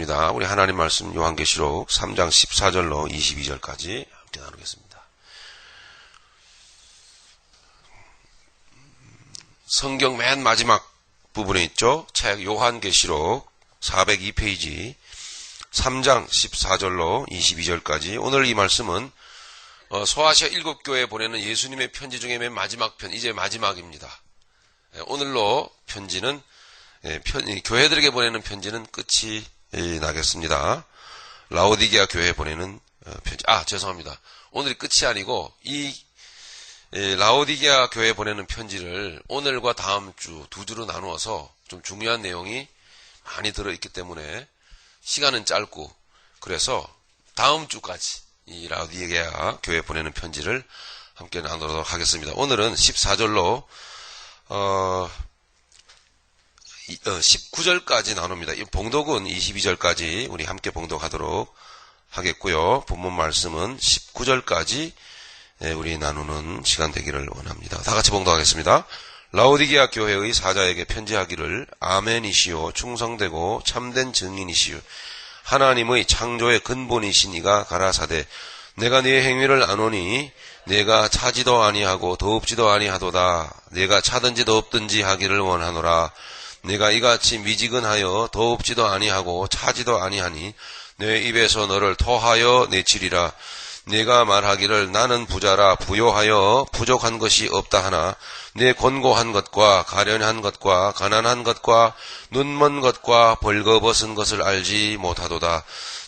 시간입니다. 우리 하나님 말씀 요한계시록 3장 14절로 22절까지 함께 나누겠습니다. 성경 맨 마지막 부분에 있죠. 책 요한계시록 402페이지 3장 14절로 22절까지. 오늘 이 말씀은 소아시아 7교회에 보내는 예수님의 편지 중에 맨 마지막 편, 이제 마지막입니다. 오늘로 편지는 교회들에게 보내는 편지는 끝이 나겠습니다. 라오디게아 교회에 보내는 편지. 죄송합니다. 오늘이 끝이 아니고 이 라오디게아 교회에 보내는 편지를 오늘과 다음 주 두 주로 나누어서 좀 중요한 내용이 많이 들어있기 때문에 시간은 짧고, 그래서 다음 주까지 이 라오디게아 교회에 보내는 편지를 함께 나누도록 하겠습니다. 오늘은 14절로 19절까지 나눕니다. 이 봉독은 22절까지 우리 함께 봉독하도록 하겠고요. 본문 말씀은 19절까지 우리 나누는 시간 되기를 원합니다. 다 같이 봉독하겠습니다. 라오디게아 교회의 사자에게 편지하기를, 아멘이시오 충성되고 참된 증인이시오 하나님의 창조의 근본이신 이가 가라사대, 내가 네 행위를 아노니 내가 차지도 아니하고 더웁지도 아니하도다. 내가 차든지 더웁든지 하기를 원하노라. 내가 이같이 미지근하여 더웁지도 아니하고 차지도 아니하니 내 입에서 너를 토하여 내치리라. 내가 말하기를 나는 부자라 부요하여 부족한 것이 없다 하나 내 곤고한 것과 가련한 것과 가난한 것과 눈먼 것과 벌거벗은 것을 알지 못하도다.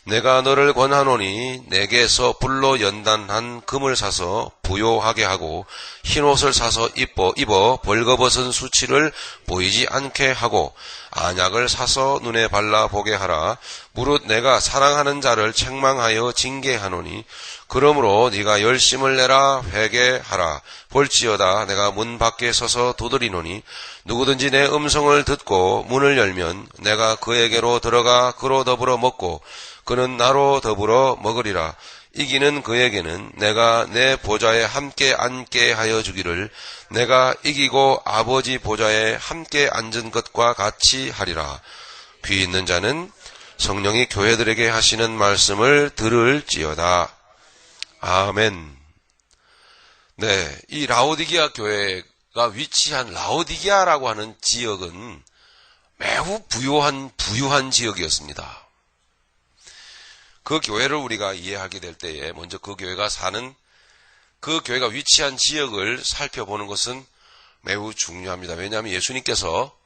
내가 너를 권하노니 내게서 불로 연단한 금을 사서 부요하게 하고 흰옷을 사서 입어 벌거벗은 수치를 보이지 않게 하고 안약을 사서 눈에 발라보게 하라. 무릇 내가 사랑하는 자를 책망하여 징계하노니 그러므로 네가 열심을 내라 회개하라. 볼지어다 내가 문 밖에 서서 두드리노니 누구든지 내 음성을 듣고 문을 열면 내가 그에게로 들어가 그로 더불어 먹고 그는 나로 더불어 먹으리라. 이기는 그에게는 내가 내 보좌에 함께 앉게 하여 주기를, 내가 이기고 아버지 보좌에 함께 앉은 것과 같이 하리라. 귀 있는 자는 성령이 교회들에게 하시는 말씀을 들을지어다. 아멘. 네, 이 라오디게아 교회가 위치한 라오디게아라고 하는 지역은 매우 부유한 지역이었습니다. 그 교회를 우리가 이해하게 될 때에 먼저 그 교회가 위치한 지역을 살펴보는 것은 매우 중요합니다. 왜냐하면 예수님께서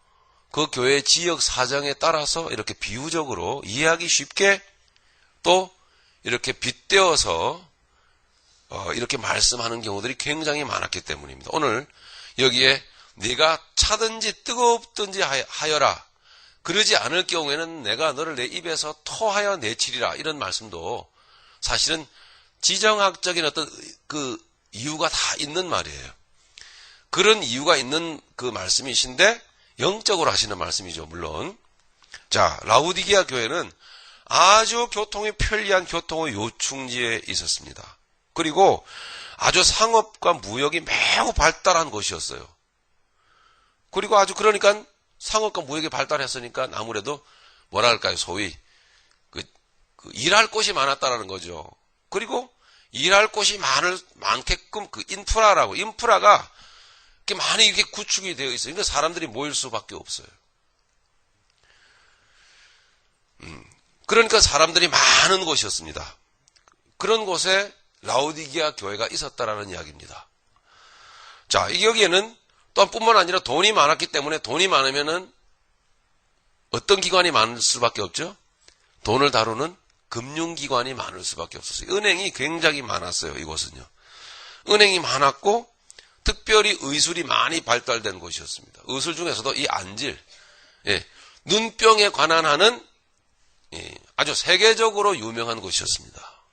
그 교회의 지역 사정에 따라서 이렇게 비유적으로 이해하기 쉽게 또 이렇게 빗대어서 이렇게 말씀하는 경우들이 굉장히 많았기 때문입니다. 오늘 여기에 네가 차든지 뜨겁든지 하여라. 그러지 않을 경우에는 내가 너를 내 입에서 토하여 내치리라. 이런 말씀도 사실은 지정학적인 어떤 그 이유가 다 있는 말이에요. 그런 이유가 있는 그 말씀이신데 영적으로 하시는 말씀이죠, 물론. 자, 라오디게아 교회는 아주 교통이 편리한 교통의 요충지에 있었습니다. 그리고 아주 상업과 무역이 매우 발달한 곳이었어요. 그리고 그러니까 상업과 무역이 발달했으니까 아무래도 뭐랄까요, 소위 일할 곳이 많았다라는 거죠. 그리고 일할 곳이 많게끔 인프라가 이렇게 많이 이렇게 구축이 되어 있어요. 그러니까 사람들이 모일 수밖에 없어요. 그러니까 사람들이 많은 곳이었습니다. 그런 곳에 라오디게아 교회가 있었다라는 이야기입니다. 자, 여기에는 또한 뿐만 아니라 돈이 많았기 때문에, 돈이 많으면은 어떤 기관이 많을 수밖에 없죠? 돈을 다루는 금융기관이 많을 수밖에 없었어요. 은행이 굉장히 많았어요, 이곳은요. 은행이 많았고 특별히 의술이 많이 발달된 곳이었습니다. 의술 중에서도 이 안질, 눈병에 관한 하는 아주 세계적으로 유명한 곳이었습니다.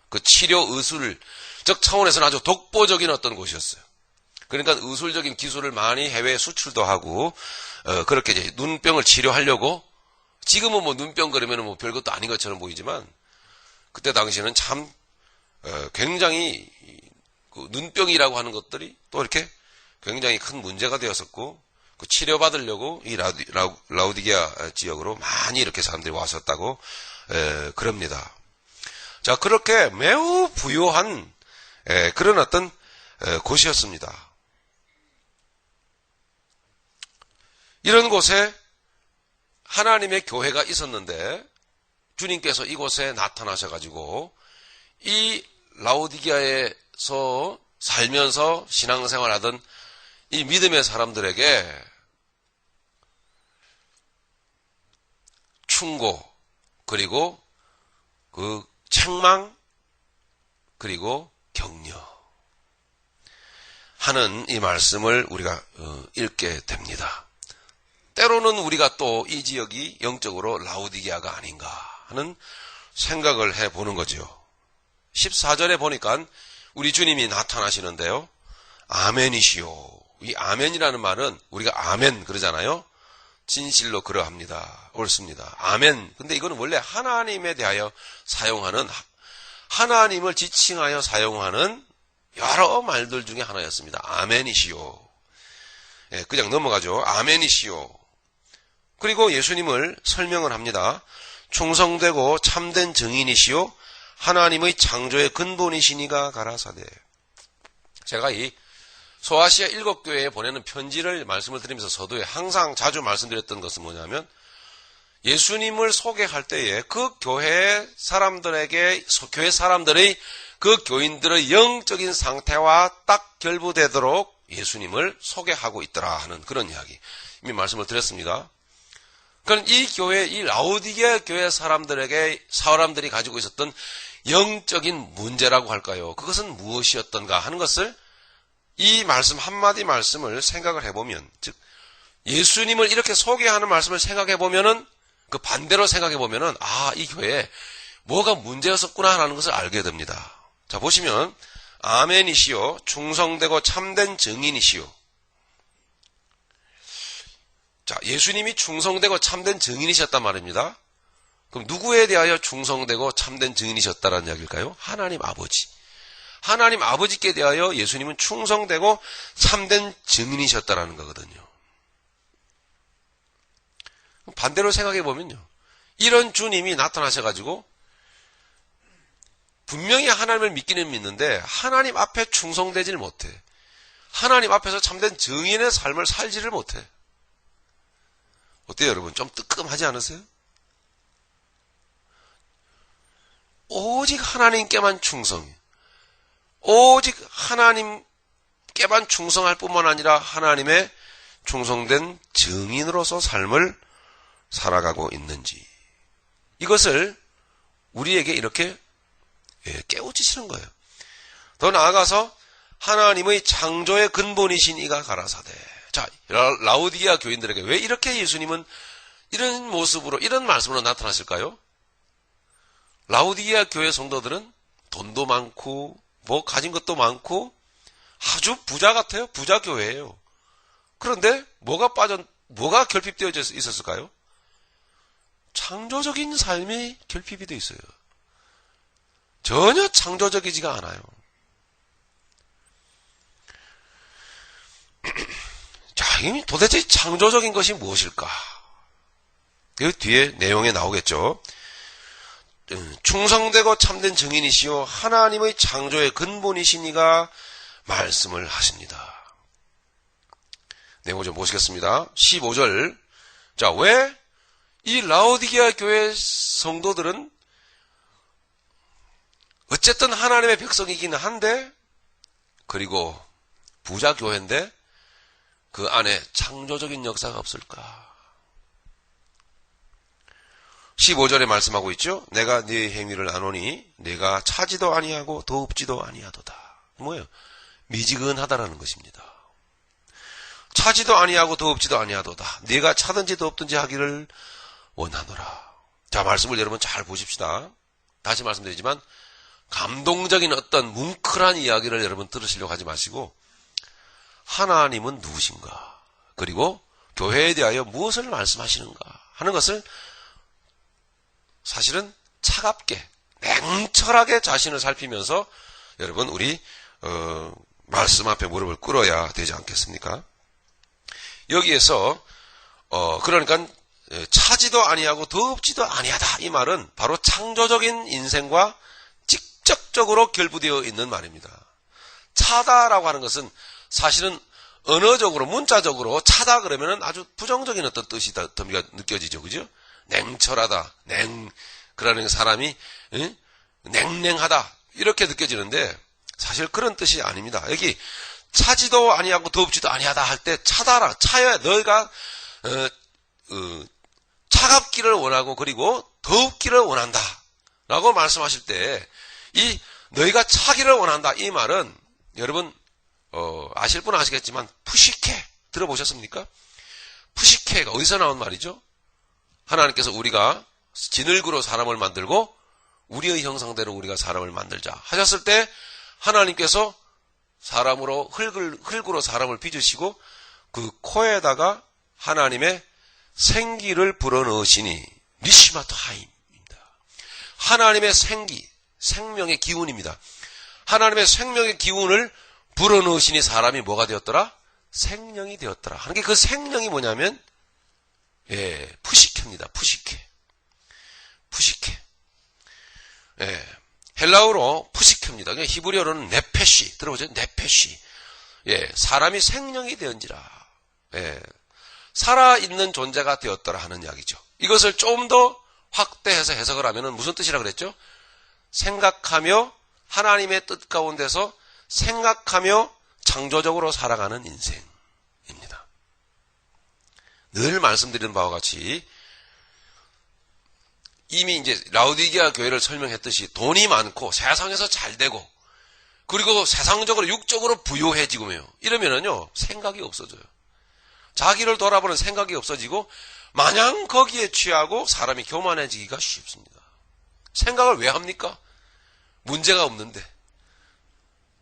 그 치료 의술적 차원에서는 아주 독보적인 어떤 곳이었어요. 그러니까 의술적인 기술을 많이 해외에 수출도 하고, 그렇게 이제 눈병을 치료하려고, 지금은 뭐 눈병 그러면 뭐 별것도 아닌 것처럼 보이지만, 그때 당시에는 참, 굉장히, 그 눈병이라고 하는 것들이 또 이렇게 굉장히 큰 문제가 되었었고, 그 치료받으려고 이 라우디게아 지역으로 많이 이렇게 사람들이 왔었다고 그럽니다. 자, 그렇게 매우 부유한 그런 어떤 곳이었습니다. 이런 곳에 하나님의 교회가 있었는데 주님께서 이곳에 나타나셔가지고 이 라우디게아에서 살면서 신앙생활하던 이 믿음의 사람들에게 충고, 그리고 그 책망, 그리고 격려 하는 이 말씀을 우리가 읽게 됩니다. 때로는 우리가 또 이 지역이 영적으로 라우디게아가 아닌가 하는 생각을 해보는 거죠. 14절에 보니까 우리 주님이 나타나시는데요. 아멘이시오. 이 아멘이라는 말은 우리가 아멘 그러잖아요. 진실로 그러합니다. 옳습니다. 아멘. 근데 이거는 원래 하나님에 대하여 사용하는, 하나님을 지칭하여 사용하는 여러 말들 중에 하나였습니다. 아멘이시오. 그냥 넘어가죠. 아멘이시오. 그리고 예수님을 설명을 합니다. 충성되고 참된 증인이시오. 하나님의 창조의 근본이시니가 가라사대. 제가 이 소아시아 7교회에 보내는 편지를 말씀을 드리면서 서두에 항상 자주 말씀드렸던 것은 뭐냐면 예수님을 소개할 때에 그 교회 사람들에게, 교회 사람들의 그 교인들의 영적인 상태와 딱 결부되도록 예수님을 소개하고 있더라 하는 그런 이야기 이미 말씀을 드렸습니다. 그럼 이 교회, 이 라우디게아 교회 사람들이 가지고 있었던 영적인 문제라고 할까요? 그것은 무엇이었던가 하는 것을 이 말씀 한마디 말씀을 생각을 해보면, 즉 예수님을 이렇게 소개하는 말씀을 생각해보면은 그 반대로 생각해보면은 이 교회에 뭐가 문제였었구나 하는 것을 알게 됩니다. 자, 보시면 아멘이시오. 충성되고 참된 증인이시오. 자, 예수님이 충성되고 참된 증인이셨단 말입니다. 그럼 누구에 대하여 충성되고 참된 증인이셨다라는 이야기일까요? 하나님 아버지. 하나님 아버지께 대하여 예수님은 충성되고 참된 증인이셨다라는 거거든요. 반대로 생각해 보면요. 이런 주님이 나타나셔가지고 분명히 하나님을 믿기는 믿는데 하나님 앞에 충성되지를 못해. 하나님 앞에서 참된 증인의 삶을 살지를 못해. 어때요, 여러분? 좀 뜨끔하지 않으세요? 오직 하나님께만 충성해. 오직 하나님께만 충성할 뿐만 아니라 하나님의 충성된 증인으로서 삶을 살아가고 있는지, 이것을 우리에게 이렇게 깨우치시는 거예요. 더 나아가서 하나님의 창조의 근본이신 이가 가라사대. 자, 라우디게아 교인들에게 왜 이렇게 예수님은 이런 모습으로, 이런 말씀으로 나타나실까요? 라우디게아 교회 성도들은 돈도 많고 뭐 가진 것도 많고 아주 부자 같아요. 부자 교회예요. 그런데 뭐가 결핍되어 있었을까요? 창조적인 삶이 결핍이 되어 있어요. 전혀 창조적이지가 않아요. 자, 이 도대체 창조적인 것이 무엇일까? 그 뒤에 내용에 나오겠죠. 충성되고 참된 증인이시오 하나님의 창조의 근본이시니가 말씀을 하십니다. 내용 좀 보시겠습니다. 15절. 자, 왜 이 라우디게아 교회 성도들은 어쨌든 하나님의 백성이기는 한데, 그리고 부자 교회인데 그 안에 창조적인 역사가 없을까? 15절에 말씀하고 있죠. 내가 네 행위를 아노니 내가 차지도 아니하고 더웁지도 아니하도다. 뭐예요? 미지근하다라는 것입니다. 차지도 아니하고 더웁지도 아니하도다. 네가 차든지 덥든지 하기를 원하노라. 자, 말씀을 여러분 잘 보십시다. 다시 말씀드리지만 감동적인 어떤 뭉클한 이야기를 여러분 들으시려고 하지 마시고 하나님은 누구신가, 그리고 교회에 대하여 무엇을 말씀하시는가 하는 것을 사실은 차갑게 냉철하게 자신을 살피면서 여러분 우리 말씀 앞에 무릎을 꿇어야 되지 않겠습니까? 여기에서 그러니까 차지도 아니하고 덥지도 아니하다 이 말은 바로 창조적인 인생과 직접적으로 결부되어 있는 말입니다. 차다라고 하는 것은 사실은 언어적으로 문자적으로 차다 그러면은 아주 부정적인 어떤 뜻이 덤비가 느껴지죠, 그죠? 냉철하다, 그러는 사람이 냉랭하다 이렇게 느껴지는데 사실 그런 뜻이 아닙니다. 여기 차지도 아니하고 덥지도 아니하다 할 때 차다라 차야 너희가 차갑기를 원하고 그리고 덥기를 원한다 라고 말씀하실 때 이 너희가 차기를 원한다 이 말은 여러분 아실 분은 아시겠지만 푸시케 들어보셨습니까? 푸시케가 어디서 나온 말이죠? 하나님께서 우리가 진흙으로 사람을 만들고 우리의 형상대로 우리가 사람을 만들자 하셨을 때 하나님께서 사람으로 흙으로 사람을 빚으시고 그 코에다가 하나님의 생기를 불어넣으시니 니시마토 하임입니다. 하나님의 생명의 기운입니다. 하나님의 생명의 기운을 불어넣으시니 사람이 뭐가 되었더라? 생명이 되었더라 하는 게 그 생명이 뭐냐면 푸시케입니다. 푸시케. 헬라어로 푸시케입니다. 히브리어로는 네페시 들어보죠? 네페시. 사람이 생명이 되었지라. 살아있는 존재가 되었더라 하는 이야기죠. 이것을 좀 더 확대해서 해석을 하면은 무슨 뜻이라 그랬죠? 생각하며 하나님의 뜻 가운데서 생각하며 창조적으로 살아가는 인생입니다. 늘 말씀드리는 바와 같이 이미 이제 라우디게아 교회를 설명했듯이 돈이 많고 세상에서 잘 되고 그리고 세상적으로 육적으로 부유해지고요. 이러면은요 생각이 없어져요. 자기를 돌아보는 생각이 없어지고 마냥 거기에 취하고 사람이 교만해지기가 쉽습니다. 생각을 왜 합니까? 문제가 없는데.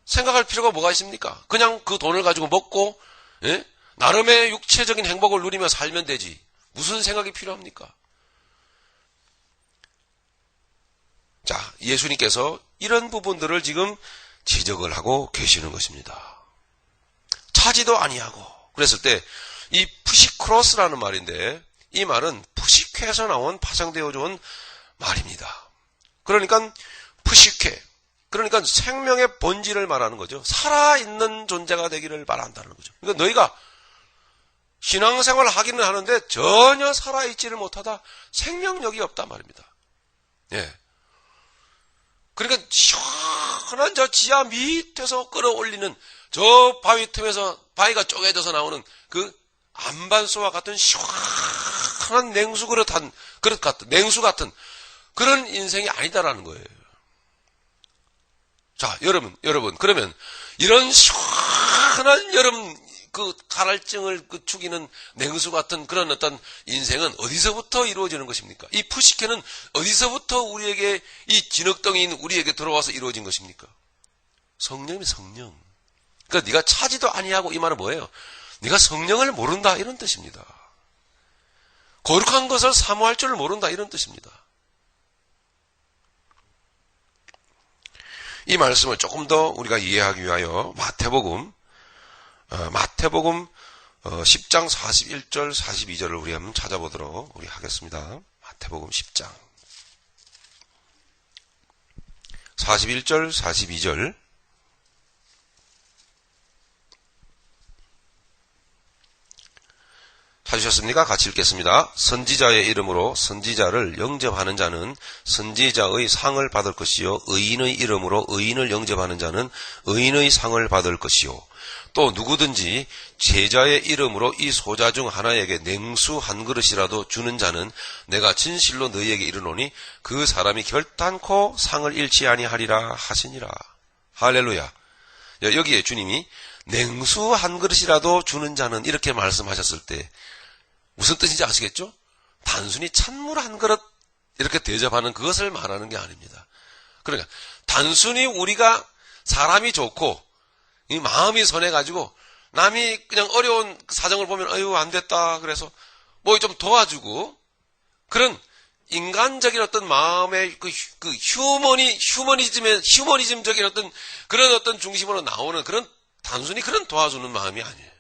생각할 필요가 뭐가 있습니까? 그냥 그 돈을 가지고 먹고 나름의 육체적인 행복을 누리며 살면 되지. 무슨 생각이 필요합니까? 자, 예수님께서 이런 부분들을 지금 지적을 하고 계시는 것입니다. 차지도 아니하고 그랬을 때 이 푸시크로스라는 말인데 이 말은 푸시케에서 나온 파생되어져 온 말입니다. 그러니까 푸시케 그러니까 생명의 본질을 말하는 거죠. 살아있는 존재가 되기를 바란다는 거죠. 그러니까 너희가 신앙생활을 하기는 하는데 전혀 살아있지를 못하다 생명력이 없단 말입니다. 그러니까 시원한 저 지하 밑에서 끌어올리는 저 바위 틈에서 바위가 쪼개져서 나오는 그 안반수와 같은 시원한 냉수 그릇 같은 냉수 같은 그런 인생이 아니다라는 거예요. 자, 여러분 그러면 이런 시원한 여름 그 가랄증을 죽이는 냉수 같은 그런 어떤 인생은 어디서부터 이루어지는 것입니까? 이 푸시케는 어디서부터 우리에게 이 진흙덩이인 우리에게 들어와서 이루어진 것입니까? 성령이 성령. 그러니까 네가 차지도 아니하고 이 말은 뭐예요? 네가 성령을 모른다 이런 뜻입니다. 거룩한 것을 사모할 줄을 모른다 이런 뜻입니다. 이 말씀을 조금 더 우리가 이해하기 위하여 마태복음 10장 41절 42절을 우리 한번 찾아보도록 우리 하겠습니다. 마태복음 10장 41절 42절 찾으셨습니까? 같이 읽겠습니다. 선지자의 이름으로 선지자를 영접하는 자는 선지자의 상을 받을 것이요 의인의 이름으로 의인을 영접하는 자는 의인의 상을 받을 것이요 또 누구든지 제자의 이름으로 이 소자 중 하나에게 냉수 한 그릇이라도 주는 자는 내가 진실로 너희에게 이르노니 그 사람이 결단코 상을 잃지 아니하리라 하시니라. 할렐루야. 여기에 주님이 냉수 한 그릇이라도 주는 자는 이렇게 말씀하셨을 때 무슨 뜻인지 아시겠죠? 단순히 찬물 한 그릇 이렇게 대접하는 그것을 말하는 게 아닙니다. 그러니까 단순히 우리가 사람이 좋고 이 마음이 선해가지고 남이 그냥 어려운 사정을 보면 아유 안 됐다 그래서 뭐 좀 도와주고 그런 인간적인 어떤 마음의 그 휴머니즘적인 어떤 그런 어떤 중심으로 나오는 그런 단순히 그런 도와주는 마음이 아니에요.